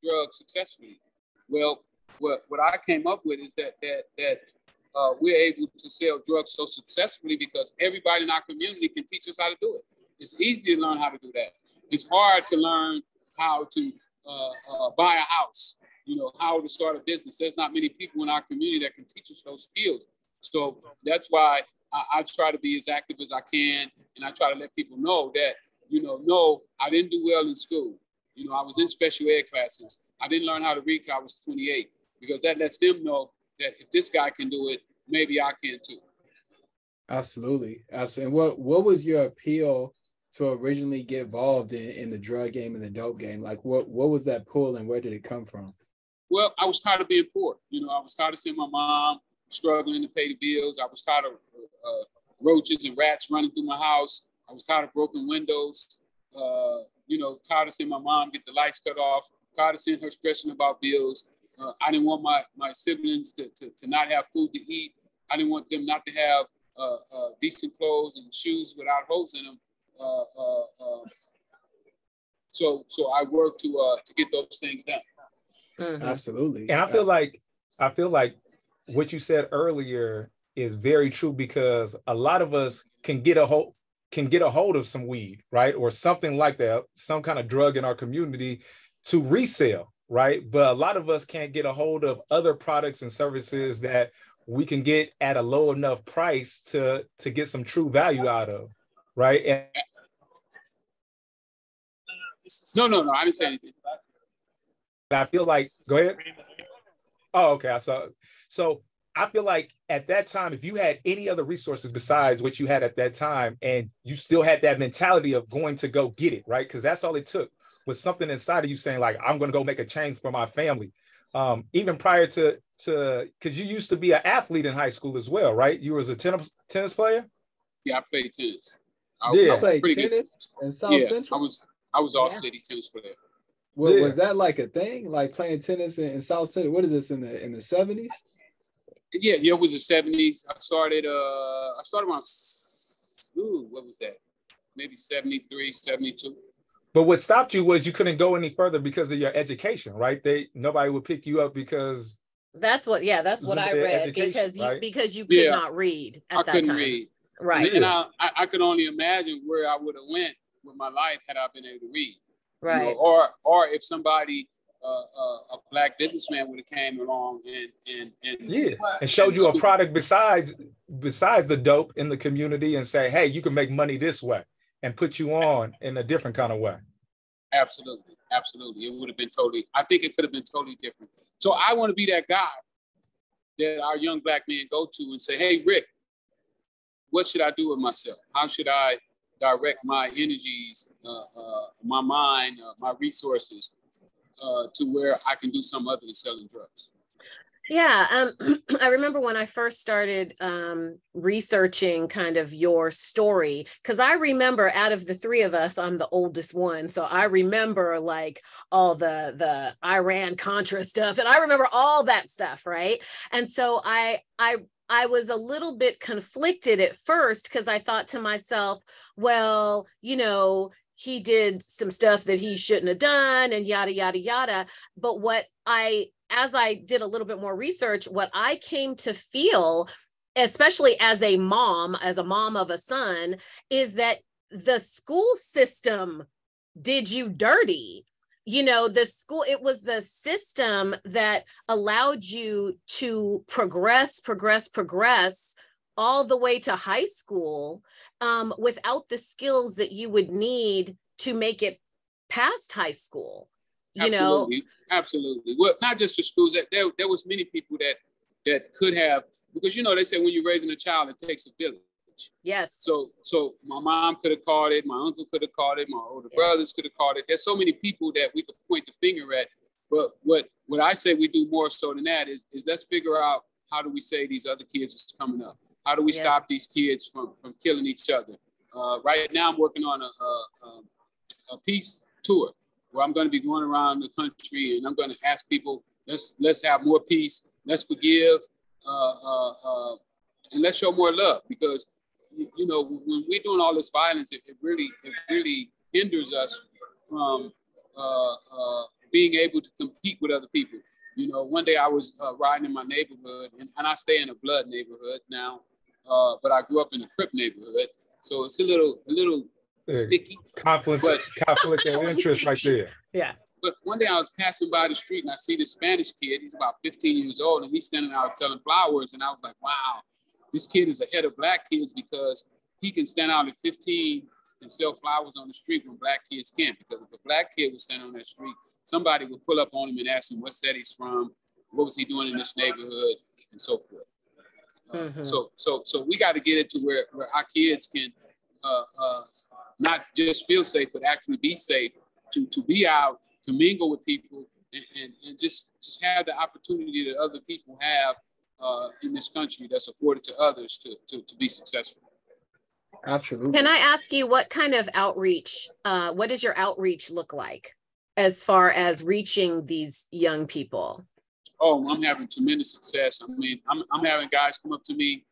drugs successfully. Well, what I came up with is that we're able to sell drugs so successfully because everybody in our community can teach us how to do it. It's easy to learn how to do that. It's hard to learn how to buy a house, how to start a business. There's not many people in our community that can teach us those skills. So that's why I try to be as active as I can. And I try to let people know that, no, I didn't do well in school. I was in special ed classes. I didn't learn how to read till I was 28, because that lets them know that if this guy can do it, maybe I can too. Absolutely. Absolutely. And what was your appeal to originally get involved in the drug game and the dope game? Like what was that pull and where did it come from? Well, I was tired of being poor. I was tired of seeing my mom struggling to pay the bills. I was tired of roaches and rats running through my house. I was tired of broken windows. Tired of seeing my mom get the lights cut off. Tired of seeing her stressing about bills. I didn't want my siblings to not have food to eat. I didn't want them not to have decent clothes and shoes without holes in them. So I worked to get those things done. Mm-hmm. Absolutely. And I feel like what you said earlier is very true, because a lot of us can get a hold of some weed, right? Or something like that, some kind of drug in our community to resell, right? But a lot of us can't get a hold of other products and services that we can get at a low enough price to get some true value out of, right? And no, I didn't say anything. I feel like, go ahead. Oh, okay. I saw. So I feel like at that time, if you had any other resources besides what you had at that time, and you still had that mentality of going to go get it, right? Because that's all it took, was something inside of you saying like, I'm going to go make a change for my family. Even prior to, because you used to be an athlete in high school as well, right? You was a tennis player? Yeah, I played tennis. I played tennis in South Central? I was all city tennis player. Was that like a thing, like playing tennis in South Central? What is this, in the 70s? Yeah, it was the 70s. I started around, what was that? Maybe 73, 72. But what stopped you was you couldn't go any further because of your education, right? Nobody would pick you up because that's what I read, because you could not read at that time. I couldn't read. Right. And I could only imagine where I would have went with my life had I been able to read. Right. Or if somebody, a black businessman would have came along and showed you a product besides the dope in the community and say, hey, you can make money this way, and put you on in a different kind of way. Absolutely. It would have been I think it could have been totally different. So I want to be that guy that our young black men go to and say, hey, Rick, what should I do with myself? How should I direct my energies, my mind, my resources to where I can do something other than selling drugs? Yeah, I remember when I first started researching kind of your story, because I remember out of the three of us, I'm the oldest one. So I remember like all the Iran-Contra stuff, and I remember all that stuff, right? And so I was a little bit conflicted at first, because I thought to myself, well, he did some stuff that he shouldn't have done and yada, yada, yada. But as I did a little bit more research, what I came to feel, especially as a mom of a son, is that the school system did you dirty. It was the system that allowed you to progress all the way to high school without the skills that you would need to make it past high school. Absolutely. Well, not just for schools. There was many people that could have, because they say when you're raising a child, it takes a village. Yes. So my mom could have called it, my uncle could have called it, my older brothers could have called it. There's so many people that we could point the finger at. But what I say we do more so than that is let's figure out, how do we say these other kids is coming up? How do we stop these kids from killing each other? Right now, I'm working on a peace tour where I'm going to be going around the country, and I'm going to ask people, let's have more peace, let's forgive, and let's show more love. Because when we're doing all this violence, it really hinders us from being able to compete with other people. You know, one day I was riding in my neighborhood, and I stay in a blood neighborhood now, but I grew up in a Crip neighborhood, so it's a little sticky. Conflict of interest right there. Yeah. But one day I was passing by the street and I see this Spanish kid. He's about 15 years old, and he's standing out selling flowers. And I was like, wow, this kid is ahead of black kids because he can stand out at 15 and sell flowers on the street when black kids can't. Because if a black kid was standing on that street, somebody would pull up on him and ask him what set he's from, what was he doing in this neighborhood, and so forth. So we got to get it to where our kids can not just feel safe, but actually be safe to be out, to mingle with people, and just have the opportunity that other people have in this country that's afforded to others to be successful. Absolutely. Can I ask you what kind of outreach, what does your outreach look like as far as reaching these young people? Oh, I'm having tremendous success. I mean, I'm having guys come up to me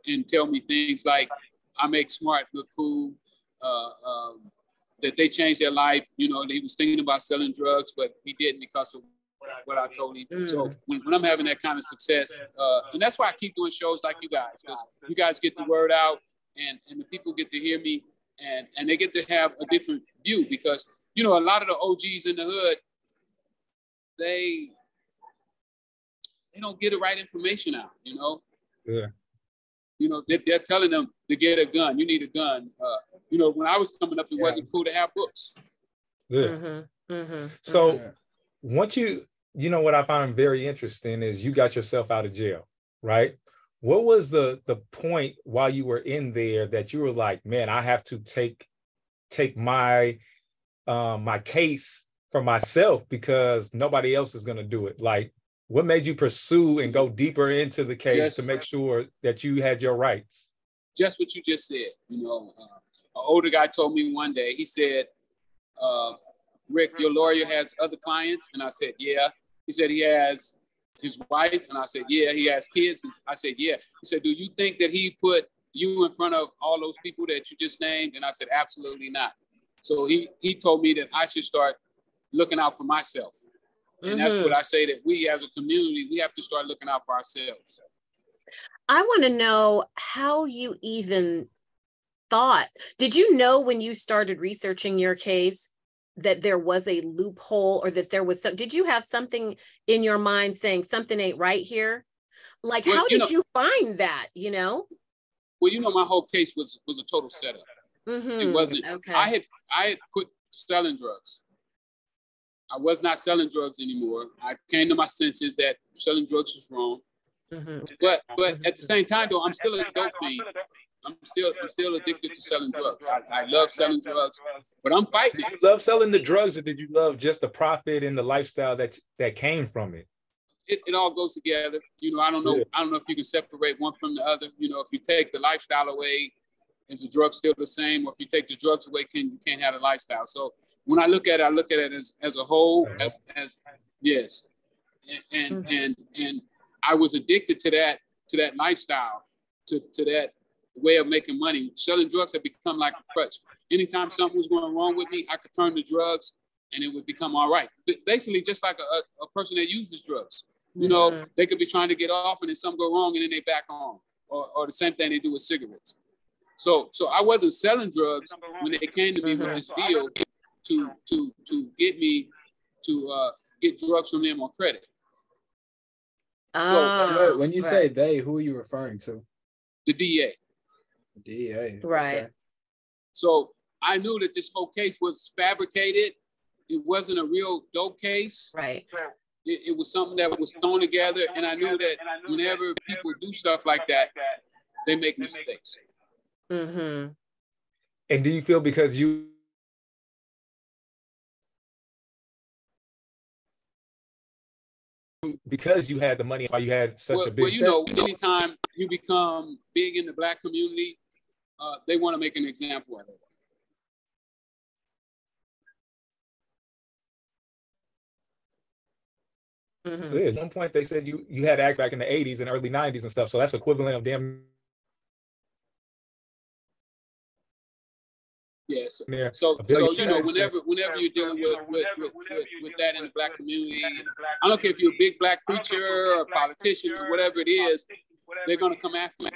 and tell me things like, I make smart look cool, that they changed their life. You know, he was thinking about selling drugs, but he didn't because of what I told him. So when I'm having that kind of success, and that's why I keep doing shows like you guys, because you guys get the word out, and the people get to hear me, and they get to have a different view, because, you know, a lot of the OGs in the hood, they don't get the right information out, you know? Yeah. You know, they're telling them to get a gun. You need a gun. You know, when I was coming up, it wasn't cool to have books. Yeah. So once you know, what I find very interesting is you got yourself out of jail, right? What was the point while you were in there that you were like, man, I have to take my my case for myself because nobody else is going to do it? Like, what made you pursue and go deeper into the case to make sure that you had your rights? Just what you just said. You know, an older guy told me one day, he said, Rick, your lawyer has other clients? And I said, yeah. He said he has his wife? And I said, yeah. He has kids? And I said, yeah. He said, do you think that he put you in front of all those people that you just named? And I said, absolutely not. So he told me that I should start looking out for myself. And that's what I say, that we as a community, we have to start looking out for ourselves. I want to know how you even thought. Did you know when you started researching your case that there was a loophole, or that there was some, did you have something in your mind saying something ain't right here? Like, well, how did you find that, you know? Well, you know, my whole case was a total setup. It wasn't, okay. I had quit selling drugs. I was not selling drugs anymore. I came to my senses that selling drugs was wrong. But at the same time, though, I'm still a dope fiend. I'm still addicted to selling drugs. I love selling drugs, but I'm fighting. Did you love selling the drugs, or did you love just the profit and the lifestyle that came from it? It all goes together. You know, I don't know. Yeah. I don't know if you can separate one from the other. You know, if you take the lifestyle away, is the drug still the same? Or if you take the drugs away, you can't have a lifestyle. So when I look at it as a whole, as yes, and I was addicted to that lifestyle, to that way of making money. Selling drugs had become like a crutch. Anytime something was going wrong with me, I could turn to drugs and it would become all right. Basically, just like a person that uses drugs. You know, they could be trying to get off and then something go wrong and then they back on. Or the same thing they do with cigarettes. So I wasn't selling drugs when they came to me with this deal to get me to get drugs from them on credit. So when you say they, who are you referring to? The DA. The DA. Right. Okay. So I knew that this whole case was fabricated. It wasn't a real dope case. Right. It was something that was thrown together. And I knew that whenever people do stuff like that, they make mistakes. And do you feel because you had the money, why you had such a big... Well, you know, anytime you become big in the Black community, they want to make an example of it. Yeah, at one point they said you had to act back in the 80s and early 90s and stuff, so that's equivalent of damn Yes. Yeah. So you know, whenever you're dealing with that in the Black community, I don't care if you're a big Black preacher or a politician or whatever it is, they're gonna come after you.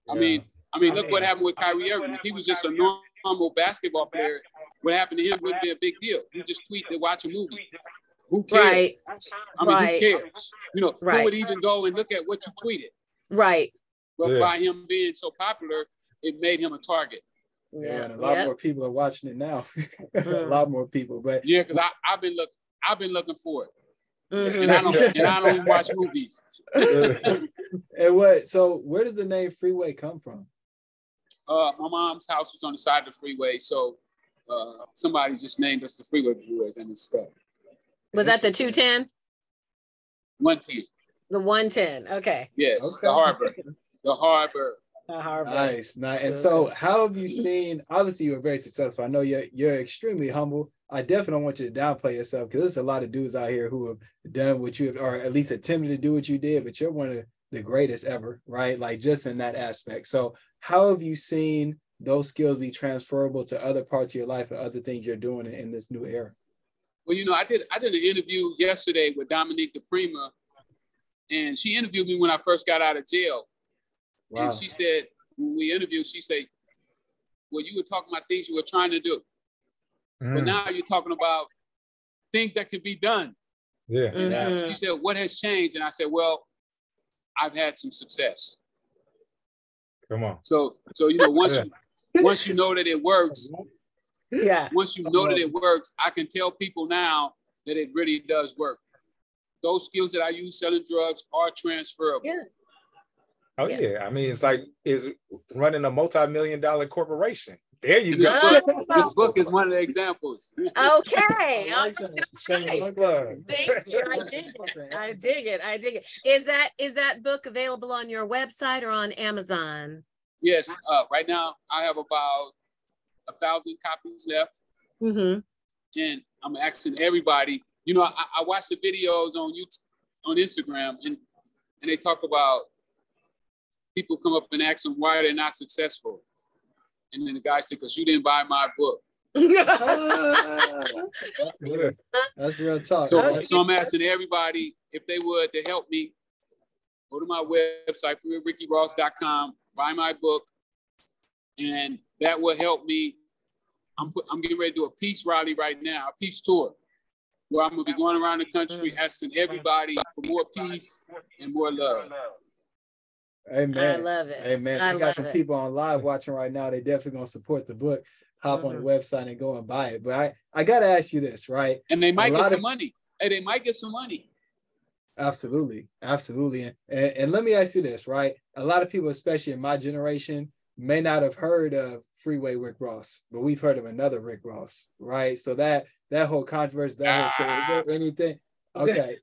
Yeah. I mean, look what happened with Kyrie Irving. If he was just a normal basketball player, what happened to him wouldn't be a big deal. You just tweet and watch a movie. Who cares? Right. I mean, who cares? You know, who would even go and look at what you tweeted? Right. But by him being so popular, it made him a target. Yeah, and a lot more people are watching it now. A lot more people, but yeah, because I've been looking for it, and I don't even watch movies. And what? So where does the name Freeway come from? My mom's house was on the side of the freeway, so somebody just named us the Freeway Boys, and it's stuck. Was that the 210? 110. The 110. Okay. Yes, okay. The Harbor. The Harbor. Nice. And so how have you seen, obviously you were very successful. I know you're extremely humble. I definitely don't want you to downplay yourself, because there's a lot of dudes out here who have done what you have, or at least attempted to do what you did, but you're one of the greatest ever, right? Like just in that aspect. So how have you seen those skills be transferable to other parts of your life and other things you're doing in this new era? Well, you know, I did an interview yesterday with Dominique Prima, and she interviewed me when I first got out of jail. Wow. And she said, when we interviewed, she said, well, you were talking about things you were trying to do. But now you're talking about things that can be done. Yeah. And she said, what has changed? And I said, well, I've had some success. Come on. So you know, once you know that it works, once you know that it works, I can tell people now that it really does work. Those skills that I use selling drugs are transferable. Yeah. Oh yeah. I mean, it's running a multi-million-dollar corporation. There you go. This book is one of the examples. Okay. Thank you. I dig it. Is that book available on your website or on Amazon? Yes. Right now I have about 1,000 copies left. And I'm asking everybody, you know, I watch the videos on YouTube, on Instagram, and they talk about people come up and ask them why they're not successful. And then the guy said, because you didn't buy my book. That's real talk. So I'm asking everybody, if they would, to help me, go to my website, freewayrickyross.com, buy my book, and that will help me. I'm getting ready to do a peace rally right now, a peace tour, where I'm going to be going around the country asking everybody for more peace and more love. Amen. I love it. Amen. I got some people on live watching right now. They definitely going to support the book. Hop on the website and go and buy it. But I got to ask you this, right? And they might get some money. Hey, they might get some money. Absolutely. Absolutely. And let me ask you this, right? A lot of people, especially in my generation, may not have heard of Freeway Rick Ross, but we've heard of another Rick Ross, right? So that whole controversy, that whole story, is there anything? Okay.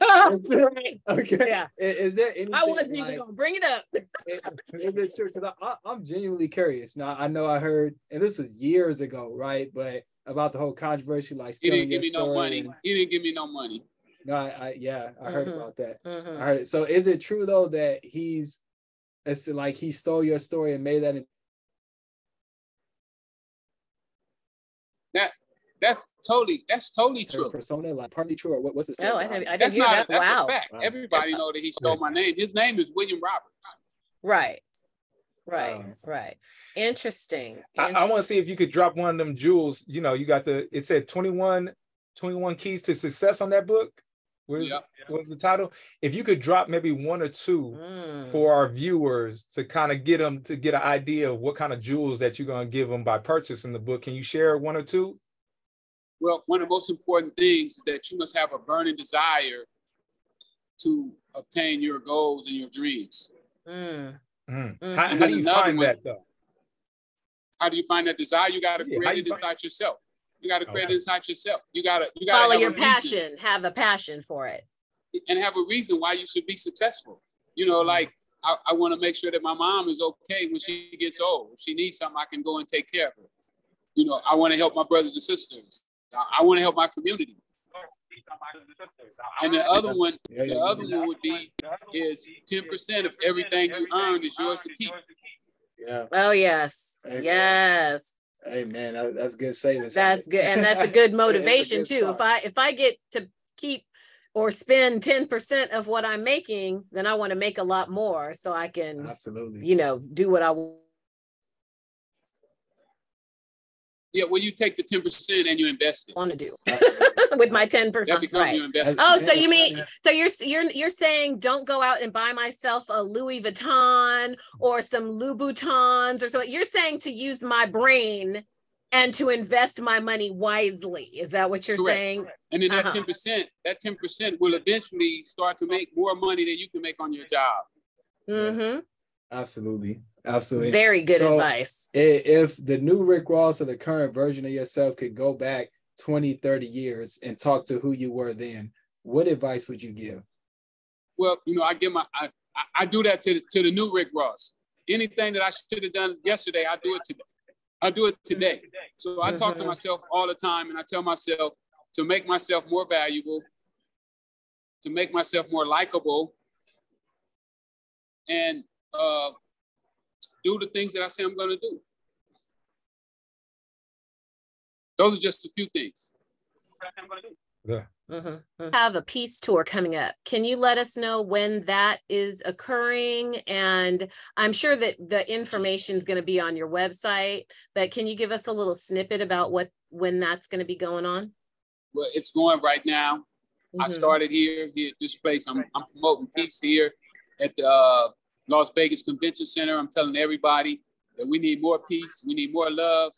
Okay. Yeah. Is there anything? I wasn't even gonna bring it up. Is it true? Because I'm genuinely curious. Now I know I heard, and this was years ago, right? But about the whole controversy, like he didn't give me no money. He didn't give me no money. No, I heard about that. I heard it. So is it true though that it's like he stole your story and made that? That's totally true. Persona, like partly true, or what's the story? Oh, I didn't hear that. That's wow. a fact. Wow. Everybody know that he stole my name. His name is William Roberts. Right. Interesting. I want to see if you could drop one of them jewels. You know, you got it said 21 keys to success on that book. What was the title? If you could drop maybe one or two for our viewers to kind of get them to get an idea of what kind of jewels that you're going to give them by purchasing the book. Can you share one or two? Well, one of the most important things is that you must have a burning desire to obtain your goals and your dreams. How do you find that though? How do you find that desire? You got to create it inside yourself. You got to create it inside yourself. You got to follow your passion, have a passion for it. And have a reason why you should be successful. You know, like I want to make sure that my mom is okay when she gets old. If she needs something, I can go and take care of her. You know, I want to help my brothers and sisters. I want to help my community. And the other one would be is 10% of everything you earn is yours to keep. Yeah. Oh yes. Amen. Yes. Hey man, that's good savings. That's good, and that's a good motivation too. If I get to keep or spend 10% of what I'm making, then I want to make a lot more so I can absolutely, do what I want. Yeah, well, you take the 10% and you invest it. Want to do with my 10%. That becomes your investment. Oh, so you mean you're saying don't go out and buy myself a Louis Vuitton or some Louboutins or something. You're saying to use my brain and to invest my money wisely. Is that what you're saying? And then that 10% will eventually start to make more money than you can make on your job. Mm-hmm. Absolutely. Very good advice. If the new Rick Ross or the current version of yourself could go back 20, 30 years and talk to who you were then, what advice would you give? Well, I do that to the new Rick Ross. Anything that I should have done yesterday, I do it today. I do it today. So I talk to myself all the time, and I tell myself to make myself more valuable, to make myself more likable, and do the things that I say I'm going to do. Those are just a few things. Yeah. Have a peace tour coming up. Can you let us know when that is occurring? And I'm sure that the information is going to be on your website, but can you give us a little snippet about when that's going to be going on? Well, it's going right now. I started here at this place. I'm promoting peace here at the Las Vegas Convention Center. I'm telling everybody that we need more peace, we need more love,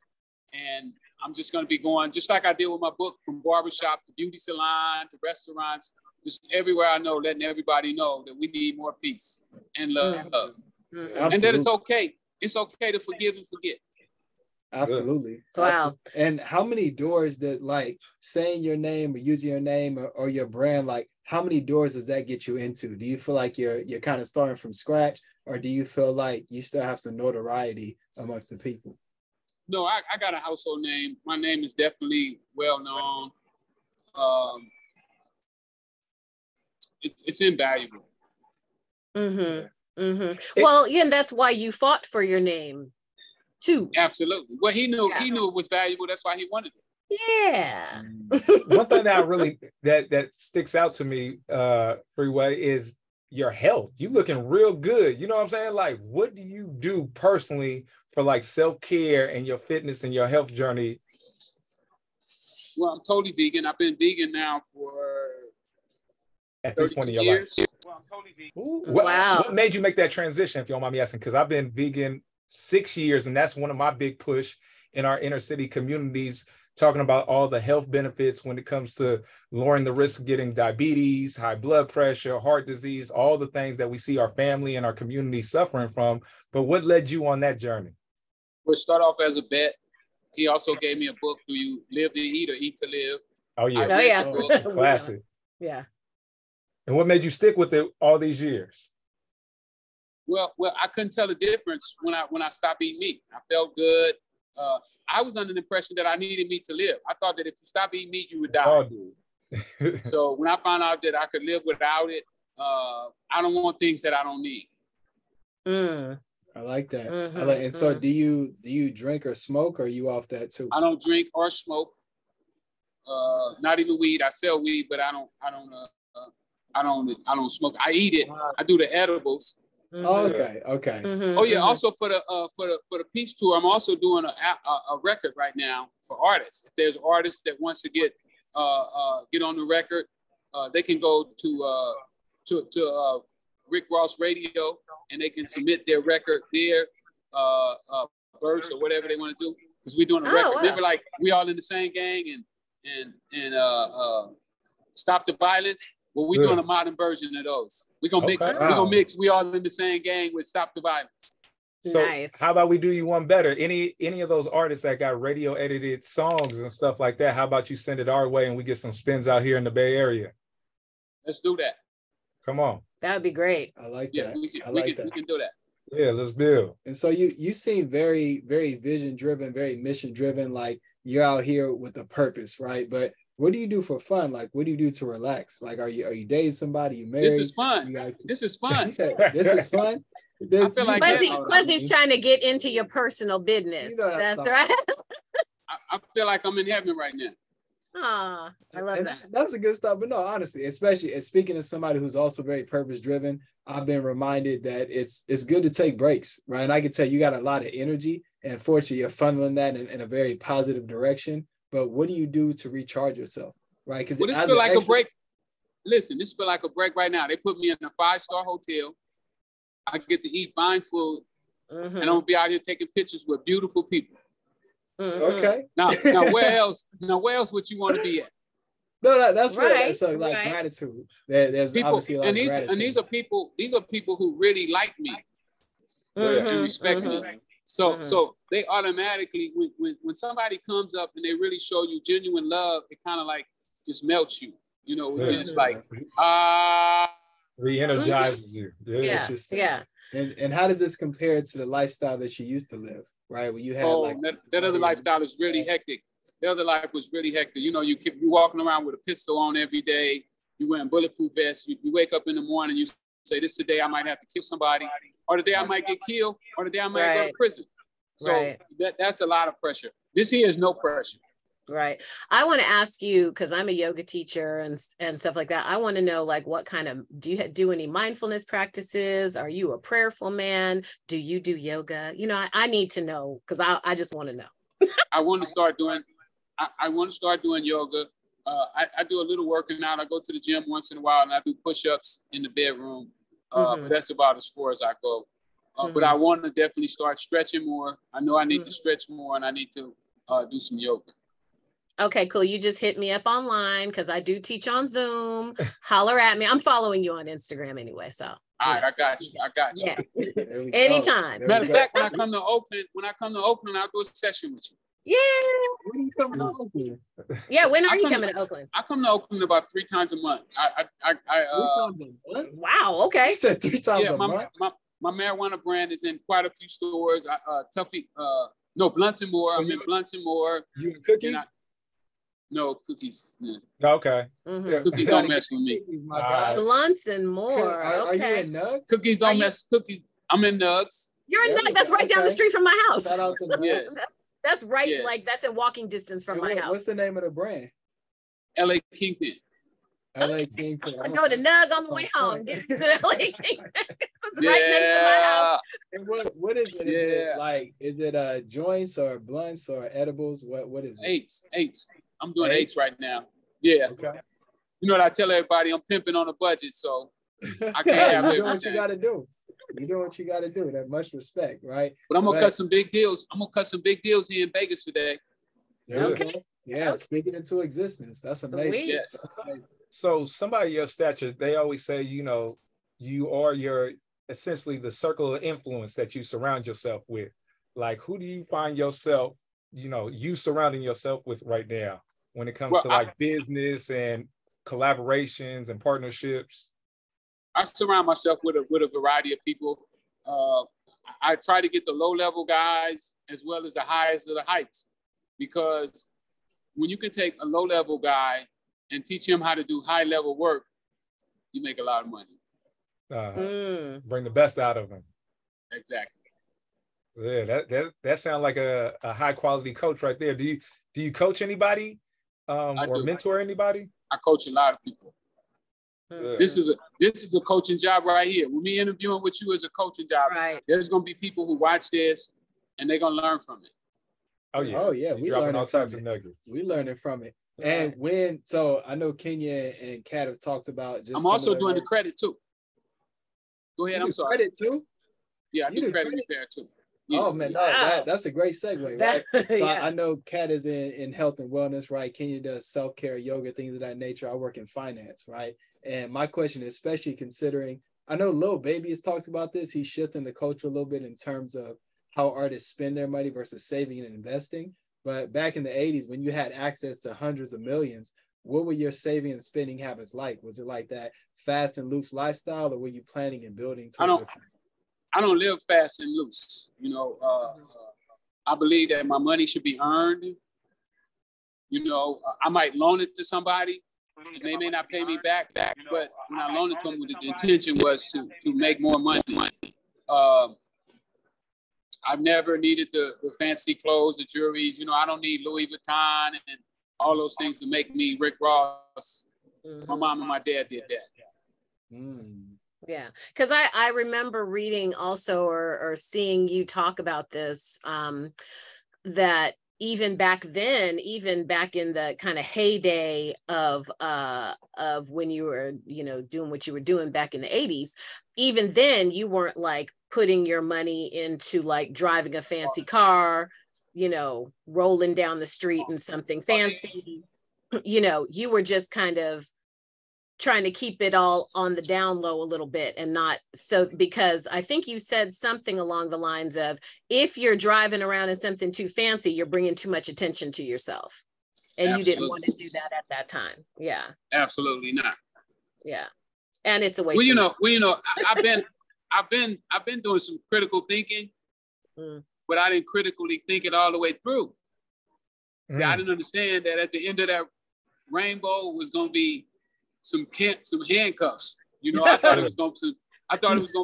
and I'm just going to be going, just like I did with my book, from barbershop to beauty salon to restaurants, just everywhere I know, letting everybody know that we need more peace and love. And that it's okay. It's okay to forgive and forget. Absolutely. Wow. And how many doors that, like, saying your name or using your name or your brand, like, how many doors does that get you into? Do you feel like you're kind of starting from scratch, or do you feel like you still have some notoriety amongst the people? No, I got a household name. My name is definitely well known. It's invaluable. Well, yeah, and that's why you fought for your name too. Absolutely. Well, he knew it was valuable. That's why he wanted it. Yeah. One thing that really that sticks out to me, Freeway, is your health. You looking real good. You know what I'm saying? Like, what do you do personally for like self-care and your fitness and your health journey? Well, I'm totally vegan. I've been vegan now for at this point in your years. life. Well, I'm totally vegan. Wow. What made you make that transition, if you don't mind me asking? Because I've been vegan 6 years, and that's one of my big push in our inner city communities, talking about all the health benefits when it comes to lowering the risk of getting diabetes, high blood pressure, heart disease, all the things that we see our family and our community suffering from. But what led you on that journey? We'll start off as a bet. He also gave me a book, Do You Live to Eat or Eat to Live? Oh, yeah. I read the book. Classic. Yeah. And what made you stick with it all these years? Well, I couldn't tell the difference when I stopped eating meat. I felt good. I was under the impression that I needed meat to live. I thought that if you stop eating meat, you would die. So when I found out that I could live without it, I don't want things that I don't need. I like that. And so do you drink or smoke, or are you off that too? I don't drink or smoke. Not even weed. I sell weed, but I don't smoke. I eat it. I do the edibles. Okay. Oh yeah. Also for the peace tour, I'm also doing a record right now for artists. If there's artists that wants to get on the record, they can go to Rick Ross Radio, and they can submit their record there, verse or whatever they want to do, because we're doing a record. Wow. Remember, like, we all in the same gang and Stop the Violence. Well, we're doing a modern version of those. We're gonna mix. We're gonna mix. We all in the same gang with Stop the Violence. So nice. How about we do you one better? Any of those artists that got radio edited songs and stuff like that, how about you send it our way and we get some spins out here in the Bay Area? Let's do that. Come on. That would be great. I like that. We can do that. Yeah, let's build. And so you seem very, very vision driven, very mission driven. Like, you're out here with a purpose, right? But what do you do for fun? Like, what do you do to relax? Like, are you dating somebody? You married? This is fun. This is fun. He said, this is fun. I feel like Quincy's trying to get into your personal business. That's right. I feel like I'm in heaven right now. Ah, I love that. That's a good stuff. But no, honestly, especially and speaking as somebody who's also very purpose driven, I've been reminded that it's good to take breaks, right? And I can tell you got a lot of energy, and fortunately, you're funneling that in a very positive direction. But what do you do to recharge yourself, right? Because this feel like a break. Listen, this feel like a break right now. They put me in a 5-star hotel. I get to eat fine food, and I'm gonna be out here taking pictures with beautiful people. Okay. Now where else? Now where else would you want to be at? No, that's right. So like gratitude. There's people, obviously a lot of gratitude. And these are people who really like me and respect me. So they automatically, when somebody comes up and they really show you genuine love, it kind of like just melts you. You know, it's like re-energizes you. Yeah. And how does this compare to the lifestyle that you used to live? Right, when you had that other lifestyle is really hectic. The other life was really hectic. You know, you walking around with a pistol on every day. You wearing bulletproof vests. You wake up in the morning. You say, "This is the day I might have to kill somebody, or the day I might get killed, or the day I might go to prison." So that's a lot of pressure. This here is no pressure. Right. I want to ask you, because I'm a yoga teacher and stuff like that. I want to know, like, what kind of, do you do any mindfulness practices? Are you a prayerful man? Do you do yoga? You know, I need to know, because I just want to know. I want to start doing yoga. I do a little working out. I go to the gym once in a while, and I do push-ups in the bedroom. But that's about as far as I go. But I want to definitely start stretching more. I know I need to stretch more, and I need to do some yoga. Okay, cool. You just hit me up online, because I do teach on Zoom. Holler at me. I'm following you on Instagram anyway. So all right, I got you. Yeah. Anytime. Matter of fact, when I come to Oakland, I'll do a session with you. Yeah. When are you coming to Oakland? Yeah, when are you coming to Oakland? I come to Oakland about 3 times a month. Wow, okay. You said 3 times a month? My marijuana brand is in quite a few stores. Blunts and More. I'm in Blunts and More. You in Cookies? No, Cookies. Yeah. Okay. Cookies don't mess with me. Blunts and More. Are you in Nugs? Cookies don't mess. Cookies. I'm in Nugs. You're in Nugs. That's right down the street from my house. Shout out to Nugs. Yes. That's right. Yes. Like, that's in walking distance from my house. What's the name of the brand? LA Kingpin. LA Kingpin. I go to Nug on the way home. Get to LA Kingpin. It's right next to my house. And what is it? Is it joints or blunts or edibles? What is it? Eights. I'm doing eights right now. Yeah. Okay. You know what I tell everybody? I'm pimping on a budget, so I can't have everything. You do what you got to do. You do what you got to do. That much respect, right? But I'm gonna cut some big deals. I'm gonna cut some big deals here in Vegas today. Okay. Yeah, speaking into existence. That's amazing. Yes. That's amazing. So somebody your stature, they always say, you know, you are essentially the circle of influence that you surround yourself with. Like, who do you find yourself, you surrounding yourself with right now when it comes to business and collaborations and partnerships? I surround myself with a variety of people. I try to get the low-level guys as well as the highest of the heights, because when you can take a low-level guy and teach him how to do high-level work, you make a lot of money. Bring the best out of him. Exactly. Yeah, that sounds like a high-quality coach right there. Do you coach anybody or mentor anybody? I coach a lot of people. This is a coaching job right here. When me interviewing with you is a coaching job. Right. There's gonna be people who watch this and they're gonna learn from it. Oh yeah. We dropping all types of nuggets. We learning from it. And so I know Kenya and Kat have talked about just. I'm also doing the credit too. Go ahead. I'm sorry. Credit too? Yeah, I do credit repair too. Yeah. Oh man, that's a great segue, right? So I know Kat is in health and wellness, right? Kenya does self-care, yoga, things of that nature. I work in finance, right? And my question is, especially considering, I know Lil Baby has talked about this. He's shifting the culture a little bit in terms of how artists spend their money versus saving and investing. But back in the 80s, when you had access to hundreds of millions, what were your saving and spending habits like? Was it like that fast and loose lifestyle, or were you planning and building? I don't live fast and loose. I believe that my money should be earned. I might loan it to somebody and they may not pay me back, but when I loan it to them, the intention was to make more money. I've never needed the fancy clothes, the jewelries. You know, I don't need Louis Vuitton and all those things to make me Rick Ross. Mm-hmm. My mom and my dad did that. Yeah, because I remember reading also or seeing you talk about this, that even back then, even back in the kind of heyday of when you were, you know, doing what you were doing back in the 80s, even then you weren't like putting your money into like driving a fancy car, you know, rolling down the street in something fancy. You know, you were just kind of trying to keep it all on the down low a little bit, and not so, because I think you said something along the lines of, if you're driving around in something too fancy, you're bringing too much attention to yourself, and Absolutely. You didn't want to do that at that time. Yeah, absolutely not. Yeah, and it's a waste. Well, you know, I've been doing some critical thinking, but I didn't critically think it all the way through. See, I didn't understand that at the end of that rainbow was going to be some handcuffs. You know, I thought it was going to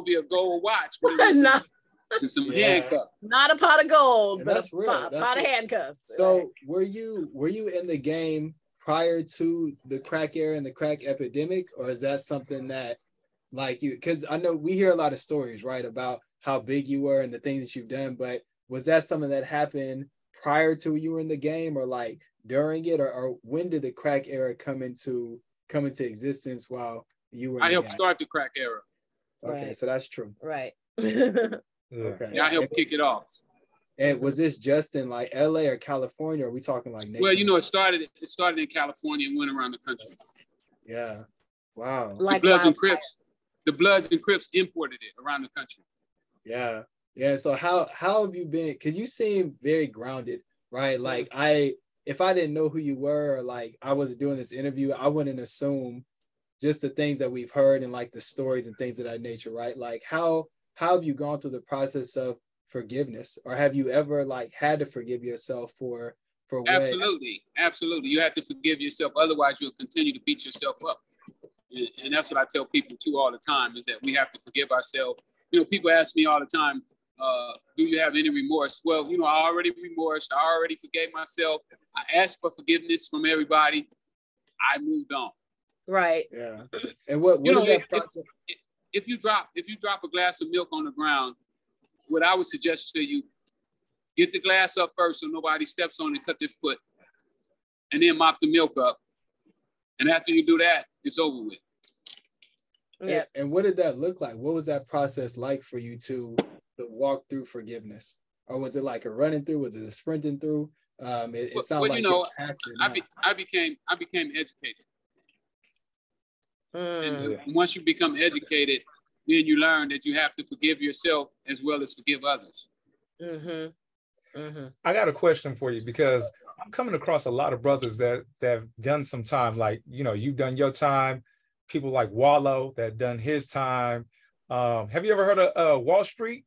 be a gold watch, but it was some handcuffs. Not a pot of gold, and but that's a real. pot of handcuffs. So were you in the game prior to the crack era and the crack epidemic, or is that something that, like, you, because I know we hear a lot of stories, right, about how big you were and the things that you've done, but was that something that happened prior to you were in the game, or like during it, or when did the crack era come into existence while you were in I the helped game? Start the crack era. Okay, Right. So that's true. Right. Okay. Yeah, I helped kick it off. And was this just in like LA or California, or are we talking like nationwide? Well, you know, it started in California and went around the country. Yeah. Wow. Like the Bloods and Crips imported it around the country. Yeah. Yeah. So how have you been? Because you seem very grounded, right? Like if I didn't know who you were, or like I was doing this interview, I wouldn't assume just the things that we've heard and like the stories and things of that nature, right? Like how have you gone through the process of forgiveness, or have you ever like had to forgive yourself for what? Absolutely. You have to forgive yourself, otherwise you'll continue to beat yourself up. And that's what I tell people too all the time, is that we have to forgive ourselves. You know, people ask me all the time, do you have any remorse? Well, you know, I already remorsed. I already forgave myself. I asked for forgiveness from everybody. I moved on. Right. Yeah. And what you know, is that process? If you drop a glass of milk on the ground, what I would suggest to you, get the glass up first so nobody steps on it, cut their foot, and then mop the milk up. And after you do that, it's over with. Yeah. And what did that look like? What was that process like for you to walk through forgiveness? Or was it like a running through? Was it a sprinting through? It sounds like, you know, I became educated. And once you become educated, then you learn that you have to forgive yourself as well as forgive others. I got a question for you, because I'm coming across a lot of brothers that have done some time. Like, you know, you've done your time. People like Wallow that done his time. Have you ever heard of Wall Street?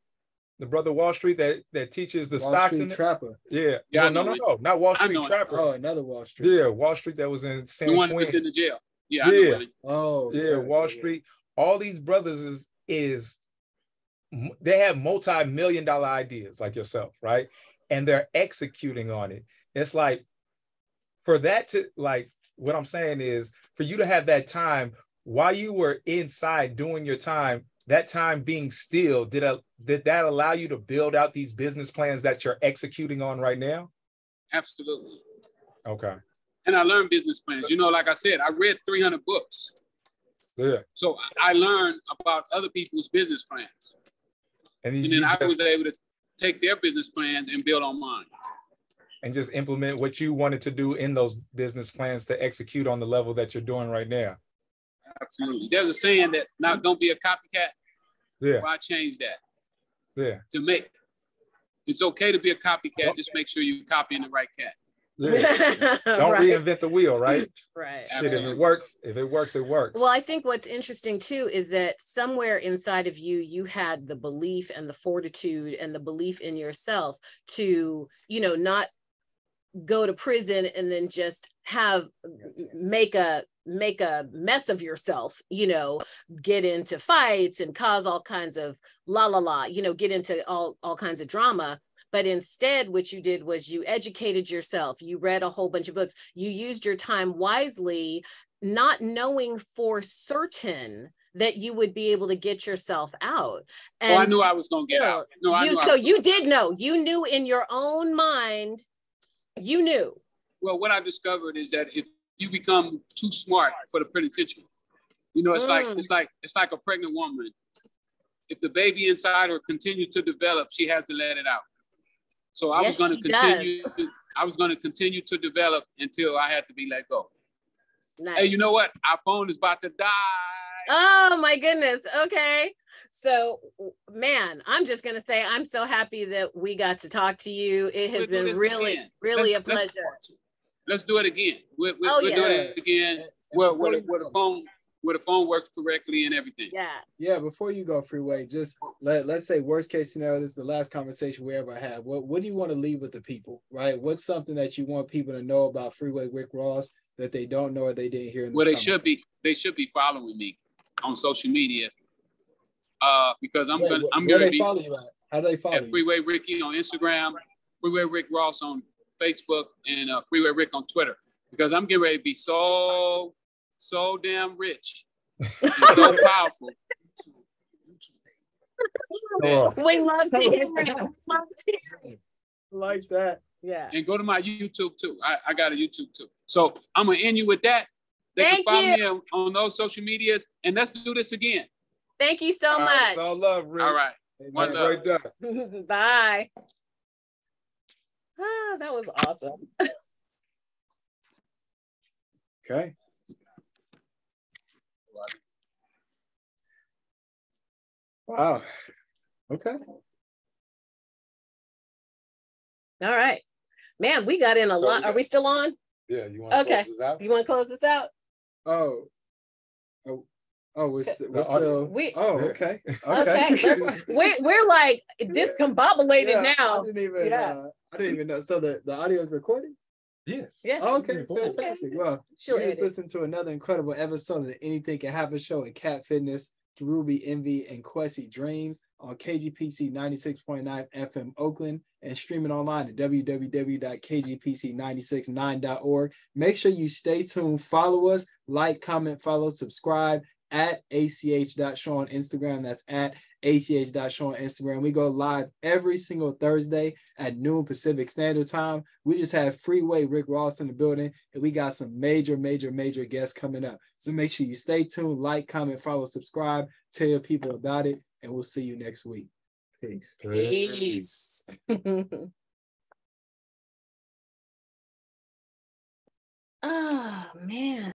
The brother Wall Street that teaches the Wall stocks Street in Trapper. Yeah. No, not Wall Street Trapper. Oh, another Wall Street. Yeah, Wall Street that was in San Quentin. The one that was in the jail. Yeah. Yeah. Oh, yeah. Okay. Wall Street. All these brothers is they have multi-million-dollar ideas like yourself, right? And they're executing on it. It's like, for that to, like, what I'm saying is, for you to have that time while you were inside doing your time, that time being still, did that allow you to build out these business plans that you're executing on right now? Absolutely. Okay. And I learned business plans. You know, like I said, I read 300 books. Yeah. So I learned about other people's business plans. And then I was able to take their business plans and build on mine. And just implement what you wanted to do in those business plans to execute on the level that you're doing right now. Absolutely. There's a saying that, now don't be a copycat. Yeah. Why change that? Yeah. It's okay to be a copycat. Just make sure you're copying the right cat. Yeah. Don't reinvent the wheel, right? Right. Shit, if it works, it works. Well, I think what's interesting too is that somewhere inside of you, you had the belief and the fortitude and the belief in yourself to, you know, not go to prison and then just make a make a mess of yourself, you know, get into fights and cause all kinds of you know, get into all kinds of drama. But instead, what you did was you educated yourself. You read a whole bunch of books. You used your time wisely, not knowing for certain that you would be able to get yourself out. And I knew I was going to get out. No, I knew. So you did know. You knew in your own mind. You knew. Well, what I discovered is that if you become too smart for the penitentiary, you know, it's like a pregnant woman. If the baby inside her continues to develop, she has to let it out. So I was going to continue. I was going to continue to develop until I had to be let go. Nice. Hey, you know what? Our phone is about to die. Oh my goodness. Okay. So, man, I'm just going to say I'm so happy that we got to talk to you. It has been really a pleasure. Let's do it again. We'll do it again. Where the phone works correctly and everything. Yeah. Before you go, Freeway, just let's say worst case scenario, this is the last conversation we ever had. What do you want to leave with the people, right? What's something that you want people to know about Freeway Rick Ross that they don't know or they didn't hear in this conversation? They should be following me on social media. Because I'm gonna be follow you at? How do they follow you? Freeway Ricky on Instagram, Freeway Rick Ross on Facebook, and Freeway Rick on Twitter. Because I'm getting ready to be so damn rich and so powerful. We love to hear it. Like that. Yeah. And go to my YouTube too. I got a YouTube too. So I'm gonna end you with that. They can follow me on those social medias, and let's do this again. Thank you so much. It's all love, Rick. All right. One love. Bye. That was awesome. Okay. Wow. Okay. All right. Man, we got in a lot. Are we still on? Yeah, you want to close this out? You want to close this out? We're still. Okay. We're like discombobulated now. I didn't even know. So the audio is recorded? Yes. Yeah. Oh, okay. Fantastic. Well, you just listened to another incredible episode of the Anything Can Happen show in Cat Fitness, Ruby Envy, and Quessy Dreams on KGPC 96.9 FM Oakland and streaming online at www.kgpc969.org. Make sure you stay tuned. Follow us, like, comment, follow, subscribe at ach.show on Instagram. That's at ach.show on Instagram. We go live every single Thursday at noon Pacific Standard Time. We just have Freeway Rick Ross in the building, and we got some major guests coming up. So make sure you stay tuned, like, comment, follow, subscribe, tell your people about it, and we'll see you next week. Peace. Oh, man.